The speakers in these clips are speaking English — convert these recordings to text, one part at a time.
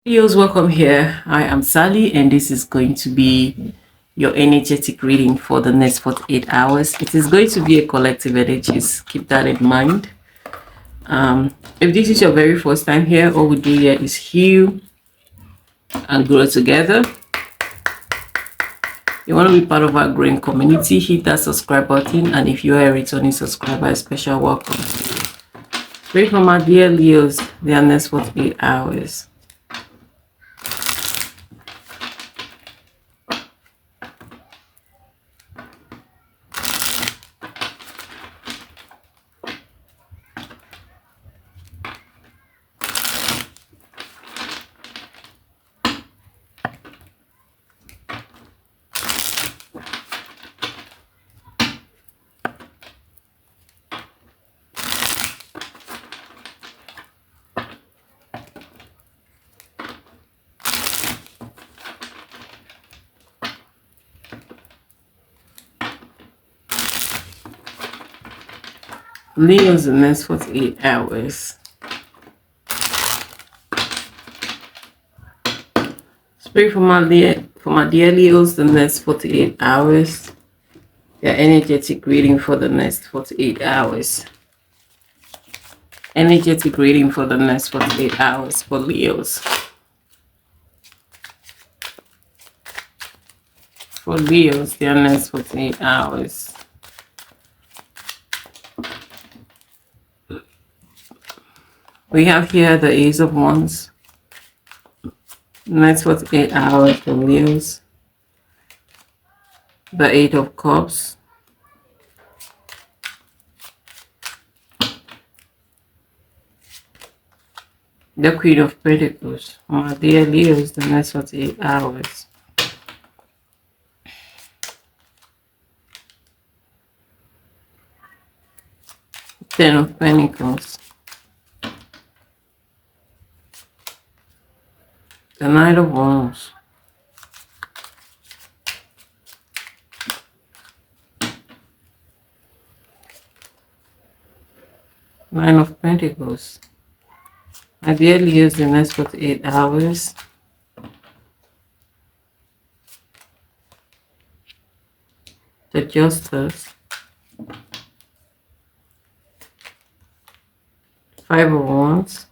Leos, welcome here. I am Sally, and this is going to be your energetic reading for the next 48 hours. It is going to be a collective energies. Keep that in mind. If this is your very first time here, all we do here is heal and grow together. You want to be part of our growing community, hit that subscribe button, and if you are a returning subscriber, a special welcome. Pray for my dear Leos, their next 48 hours. Leos, the next 48 hours. Spirit for my dear Leos, the next 48 hours. Your energetic reading for the next 48 hours. Energetic reading for the next 48 hours for Leos. For Leos, their next 48 hours. We have here the Ace of Wands. Next 48 hours for Leos. The Eight of Cups. The Queen of Pentacles. My dear Leos, the next 48 hours. Ten of Pentacles. The Knight of Wands. Nine of Pentacles. Ideally use the next 48 hours. The Justice. Five of Wands.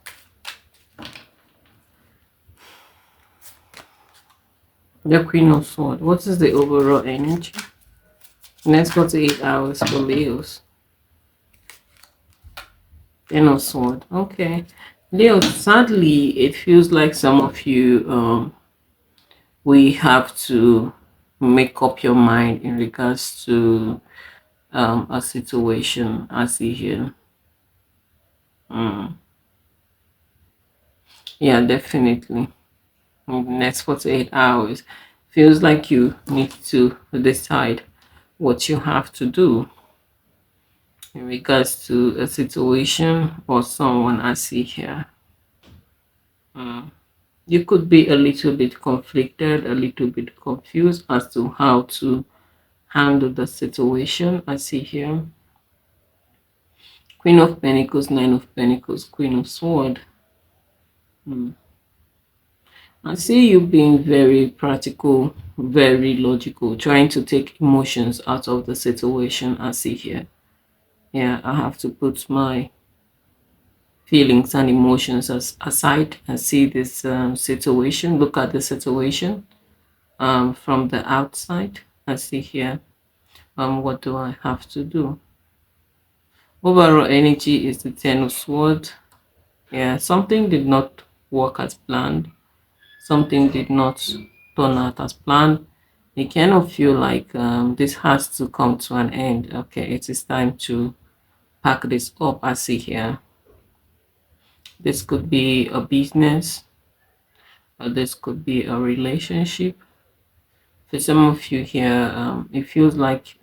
The Queen of Swords. What is the overall energy? Next 48 hours for Leos. Ten of Swords. Okay. Leo, sadly, it feels like some of you, we have to make up your mind in regards to a situation. I see here. Yeah, definitely. In the next 48 hours. Feels like you need to decide what you have to do in regards to a situation or someone I see here. You could be a little bit conflicted, a little bit confused as to how to handle the situation I see here. Queen of Pentacles, Nine of Pentacles, Queen of Swords. I see you being very practical, very logical, trying to take emotions out of the situation I see here. Yeah, I have to put my feelings and emotions aside and see this situation, look at the situation from the outside. I see here, what do I have to do? Overall energy is the Ten of Swords. Yeah, something did not work as planned. Something did not turn out as planned. You kind of feel like this has to come to an end. Okay, it is time to pack this up. I see here. This could be a business, or this could be a relationship. For some of you here, it feels like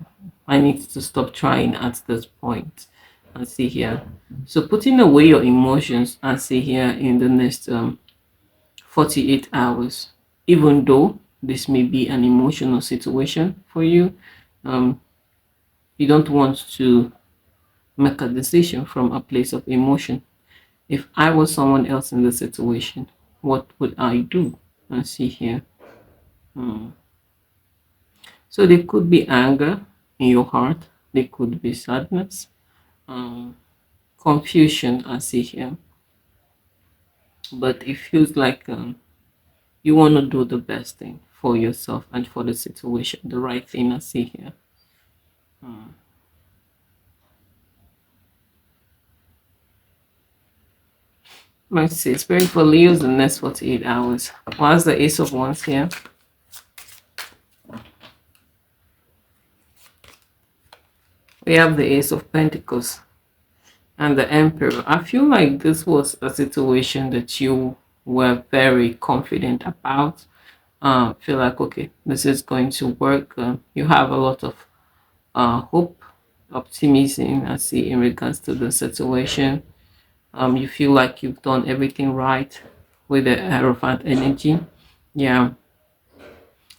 I need to stop trying at this point. I see here. So putting away your emotions, I see here in the next 48 hours, even though this may be an emotional situation for you, you don't want to make a decision from a place of emotion. If I was someone else in the situation, What would I do? I see here. So there could be anger in your heart. There could be sadness, um, confusion. I see here. But it feels like you want to do the best thing for yourself and for the situation, the right thing. I see here. Let's see. Spirit for Leos the next 48 hours. What's the Ace of Wands here? We have the Ace of Pentacles and the Emperor. I feel like this was a situation that you were very confident about. Feel like, okay, this is going to work. You have a lot of hope, optimism, I see, in regards to the situation. You feel like you've done everything right with the Hierophant energy. Yeah,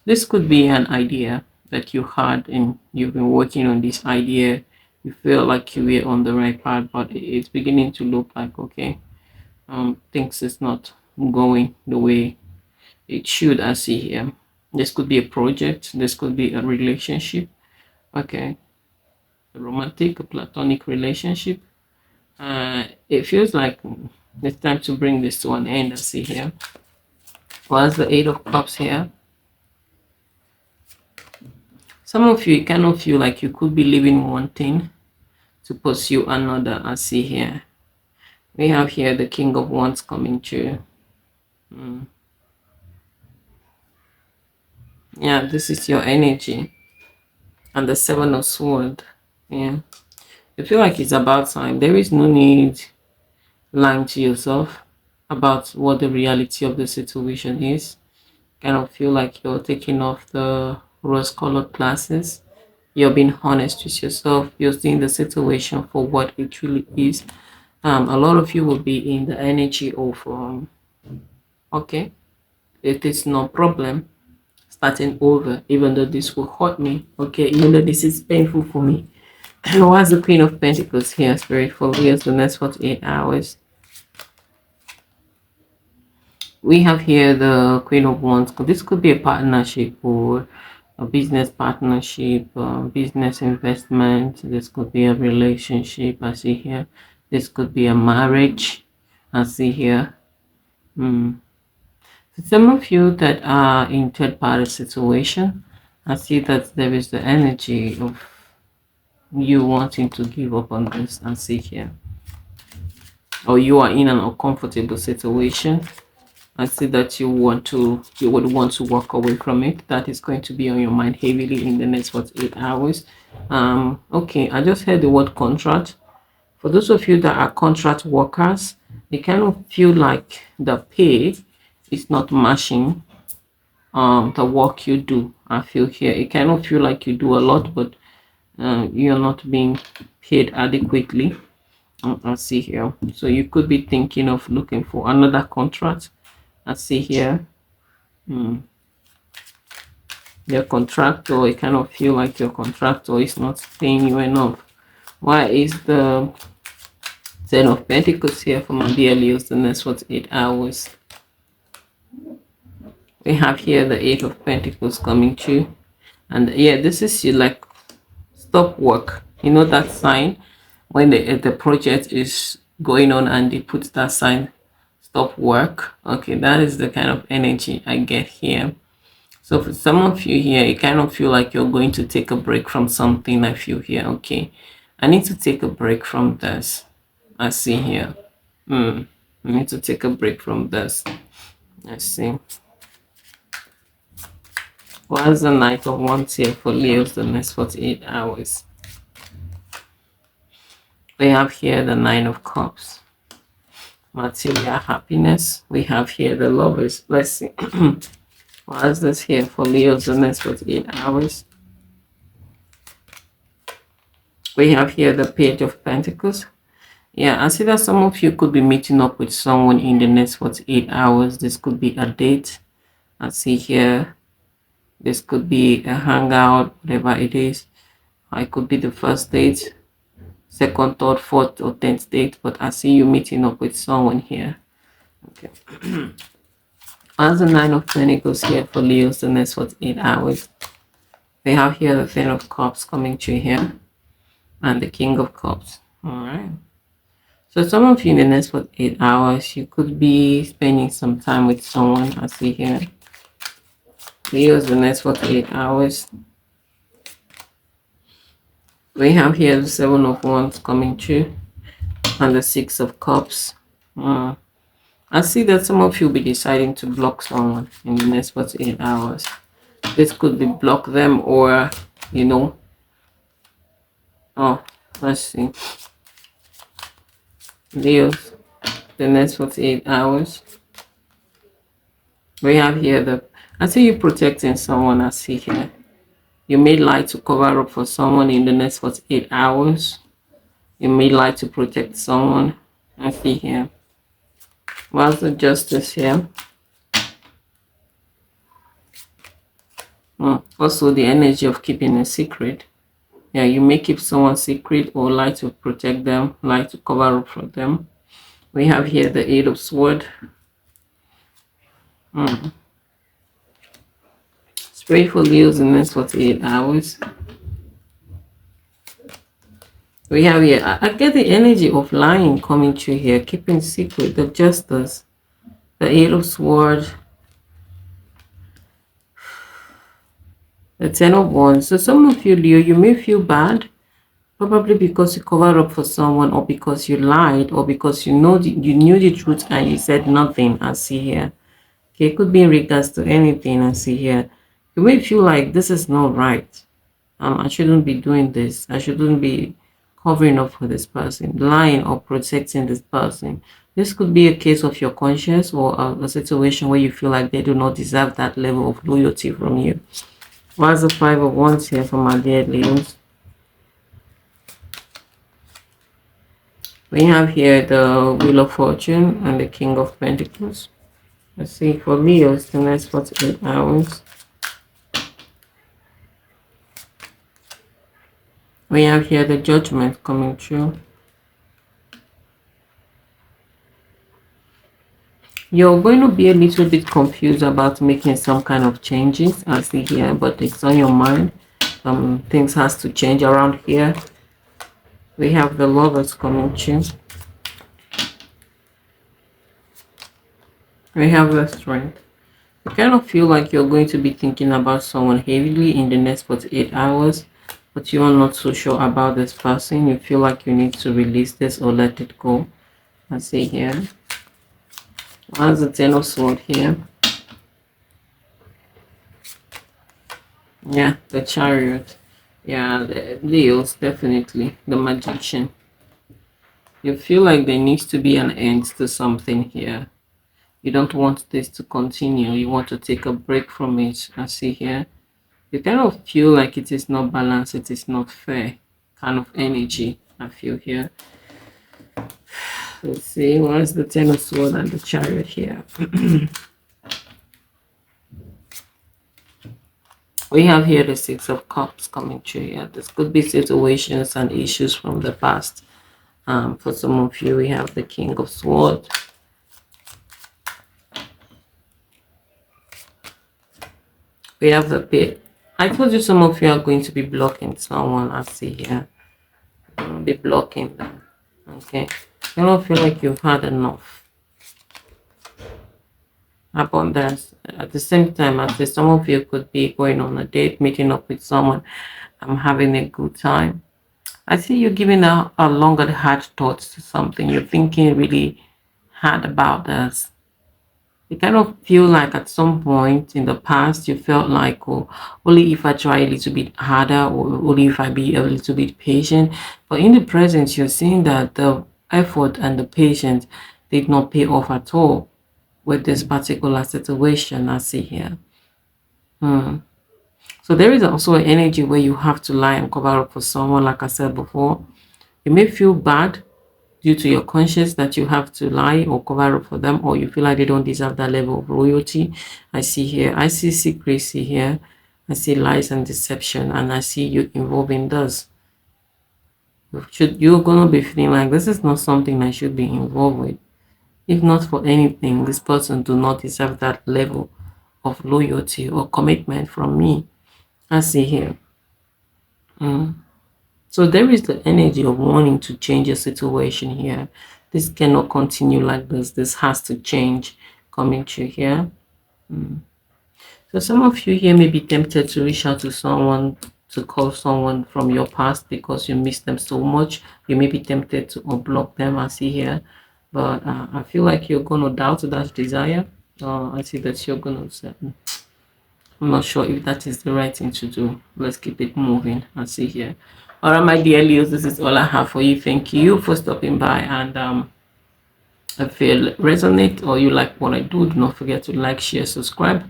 this could be an idea that you had and you've been working on this idea. You feel like you were on the right path, but it's beginning to look like, okay, things is not going the way it should. I see here. This could be a project. This could be a relationship. Okay, a romantic, a platonic relationship. It feels like it's time to bring this to an end. I see here. What's the Eight of Cups here? Some of you kind of feel like you could be leaving one thing to pursue another. I see here. We have here the King of Wands coming through. Yeah, this is your energy. And the Seven of Swords. Yeah. You feel like it's about time. There is no need lying to yourself about what the reality of the situation is. Kind of feel like you're taking off the rose-colored glasses. You're being honest with yourself. You're seeing the situation for what it really is. A lot of you will be in the energy of okay, it is no problem starting over, even though this will hurt me. Okay, even though this is painful for me. What's the Queen of Pentacles here, Spirit, for Leo's the next 48 hours? We have here the Queen of Wands. This could be a partnership or a business partnership, business investment. This could be a relationship. I see here. This could be a marriage. I see here. For some of you that are in third party situation, I see that there is the energy of you wanting to give up on this. I see here. Or you are in an uncomfortable situation. I see that you would want to walk away from it. That is going to be on your mind heavily in the next 48 hours. Okay, I just heard the word contract. For those of you that are contract workers, they kind of feel like the pay is not matching the work you do. I feel here it kind of feel like you do a lot, but you're not being paid adequately. I see here. So you could be thinking of looking for another contract. I see here. Your contractor, you kind of feel like your contractor is not paying you enough. Why is the Ten of Pentacles here for my dear Leos the next 48 hours? We have here the Eight of Pentacles coming through. And yeah, this is you like stop work. You know that sign when the project is going on and they put that sign stop work. Okay, that is the kind of energy I get here. So for some of you here, you kind of feel like you're going to take a break from something. I feel here, okay, I need to take a break from this. I see here. I need to take a break from this. Let's see. What's the Knight of Wands here for Leos the next 48 hours? We have here the Nine of Cups. Material happiness. We have here the Lovers. Let's see. What's this here for Leos the next 48 hours? We have here the Page of Pentacles. Yeah, I see that some of you could be meeting up with someone in the next 48 hours. This could be a date. I see here. This could be a hangout, whatever it is. It could be the first date, second, third, fourth, or 10th date. But I see you meeting up with someone here. Okay. As the Nine of Pentacles here for Leos the next 48 hours. We have here the Ten of Cups coming through here and the King of Cups. All right. So some of you in the next 48 hours, you could be spending some time with someone. I see here. Leos the next 48 hours. We have here the Seven of Wands coming through and the Six of Cups. I see that some of you will be deciding to block someone in the next 48 hours. This could be block them or, you know, oh, let's see. Leos, the next 48 hours. We have here I see you protecting someone. I see here. You may like to cover up for someone in the next 48 hours. You may like to protect someone. I see here. What's the justice here? Also the energy of keeping a secret. Yeah, you may keep someone secret or like to protect them, like to cover up for them. We have here the Eight of Swords. Pray for Leos in the next 48 hours. We have here, I get the energy of lying coming through here, keeping secret, the Justice, the Eight of Swords, the Ten of Wands. So some of you, Leo, you may feel bad, probably because you covered up for someone, or because you lied, or because you knew the truth and you said nothing. I see here. Okay, it could be in regards to anything. I see here. You may feel like this is not right. I shouldn't be doing this. I shouldn't be covering up for this person, lying or protecting this person. This could be a case of your conscience or a situation where you feel like they do not deserve that level of loyalty from you. What's the Five of Wands here for my dear Leos? We have here the Wheel of Fortune and the King of Pentacles. Let's see, for Leos, the next 48 hours. We have here the Judgment coming through. You're going to be a little bit confused about making some kind of changes, I see here, but it's on your mind. Things has to change around here. We have the Lovers coming through. We have the Strength. You kind of feel like you're going to be thinking about someone heavily in the next 48 hours, but you are not so sure about this person. You feel like you need to release this or let it go. I see here. What's the Ten of Swords here? Yeah, the Chariot. Yeah, the Leos, definitely. The Magician. You feel like there needs to be an end to something here. You don't want this to continue. You want to take a break from it. I see here. You kind of feel like it is not balanced. It is not fair. Kind of energy I feel here. Let's see, what's the Ten of Swords and the Chariot here? We have here the Six of Cups coming through here. This could be situations and issues from the past. For some of you, we have the King of Swords. We have the Pit. I told you some of you are going to be blocking someone. I see here. Be blocking them. Okay. You don't feel like you've had enough. Abundance. At the same time, I say some of you could be going on a date, meeting up with someone. I'm having a good time. I see you giving a longer hard thoughts to something. You're thinking really hard about this. You kind of feel like at some point in the past you felt like, oh, only if I try a little bit harder, or only if I be a little bit patient. But in the present, you're seeing that the effort and the patience did not pay off at all with this particular situation I see here. So there is also an energy where you have to lie and cover up for someone, like I said before. You may feel bad due to your conscience that you have to lie or cover up for them, or you feel like they don't deserve that level of loyalty. I see here, I see secrecy here, I see lies and deception, and I see you involved in this. You're gonna be feeling like this is not something I should be involved with. If not for anything, this person do not deserve that level of loyalty or commitment from me. I see here. So there is the energy of wanting to change a situation here. This cannot continue like this. This has to change coming through here. So some of you here may be tempted to reach out to someone, to call someone from your past because you miss them so much. You may be tempted to unblock them, I see here. But I feel like you're going to doubt that desire. I see that you're going to say, I'm not sure if that is the right thing to do. Let's keep it moving. I see here. All right, my dear Leos, this is all I have for you. Thank you for stopping by. And I feel resonate or you like what I do not forget to like, share, subscribe.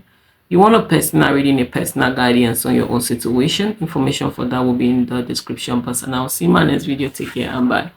You want a personal reading, a personal guidance on your own situation, information for that will be in the description box, and I'll see you in my next video. Take care and bye.